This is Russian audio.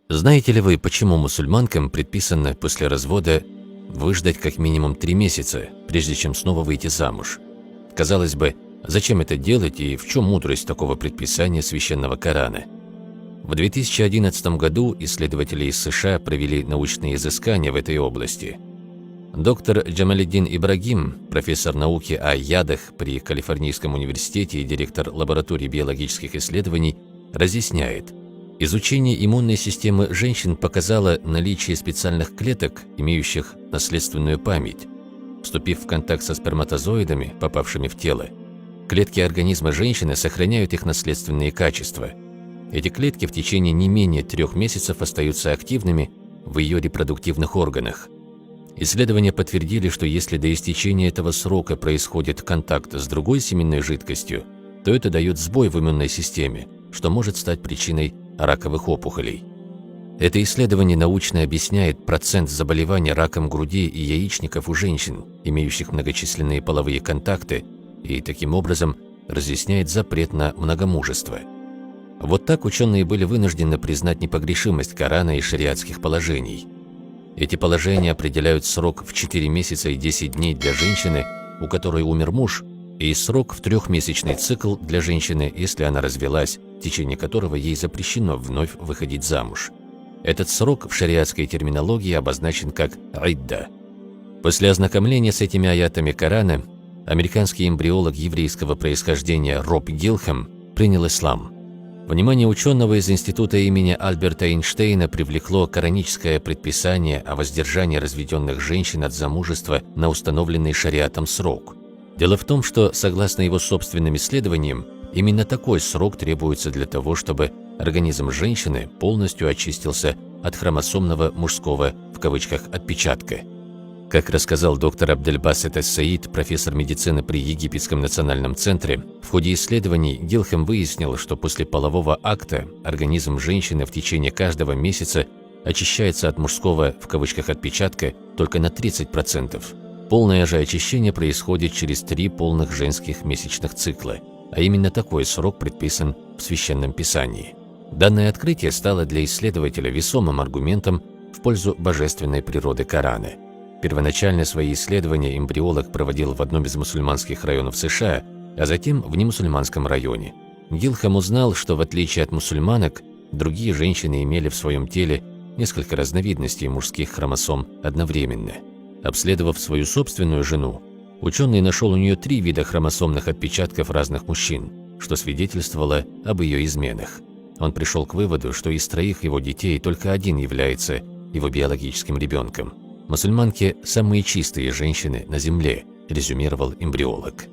Знаете ли вы, почему мусульманкам предписано после развода выждать как минимум 3 месяца, прежде чем снова выйти замуж? Казалось бы, зачем это делать и в чем мудрость такого предписания священного Корана? В 2011 году исследователи из США провели научные изыскания в этой области. Доктор Джамаледдин Ибрагим, профессор науки о ядах при Калифорнийском университете и директор лаборатории биологических исследований, разъясняет: изучение иммунной системы женщин показало наличие специальных клеток, имеющих наследственную память. Вступив в контакт со сперматозоидами, попавшими в тело, клетки организма женщины сохраняют их наследственные качества. Эти клетки в течение не менее 3 месяцев остаются активными в ее репродуктивных органах. Исследования подтвердили, что если до истечения этого срока происходит контакт с другой семенной жидкостью, то это дает сбой в иммунной системе, что может стать причиной раковых опухолей. Это исследование научно объясняет процент заболевания раком груди и яичников у женщин, имеющих многочисленные половые контакты, и таким образом разъясняет запрет на многомужество. Вот так ученые были вынуждены признать непогрешимость Корана и шариатских положений. Эти положения определяют срок в 4 месяца и 10 дней для женщины, у которой умер муж, и срок в 3-месячный цикл для женщины, если она развелась, в течение которого ей запрещено вновь выходить замуж. Этот срок в шариатской терминологии обозначен как «идда». После ознакомления с этими аятами Корана, американский эмбриолог еврейского происхождения Роб Гилхэм принял ислам. Внимание ученого из института имени Альберта Эйнштейна привлекло кораническое предписание о воздержании разведенных женщин от замужества на установленный шариатом срок. Дело в том, что, согласно его собственным исследованиям, именно такой срок требуется для того, чтобы организм женщины полностью очистился от хромосомного мужского в кавычках «отпечатка». Как рассказал доктор Абдельбасет Ас-Саид, профессор медицины при Египетском национальном центре, в ходе исследований Гилхэм выяснил, что после полового акта организм женщины в течение каждого месяца очищается от мужского в кавычках «отпечатка» только на 30%. Полное же очищение происходит через 3 полных женских месячных цикла, а именно такой срок предписан в Священном Писании. Данное открытие стало для исследователя весомым аргументом в пользу божественной природы Корана. Первоначально свои исследования эмбриолог проводил в одном из мусульманских районов США, а затем в немусульманском районе. Гилхэм узнал, что в отличие от мусульманок, другие женщины имели в своем теле несколько разновидностей мужских хромосом одновременно. Обследовав свою собственную жену, ученый нашел у нее 3 вида хромосомных отпечатков разных мужчин, что свидетельствовало об ее изменах. Он пришел к выводу, что из 3 его детей только один является его биологическим ребенком. Мусульманки – самые чистые женщины на земле, резюмировал эмбриолог.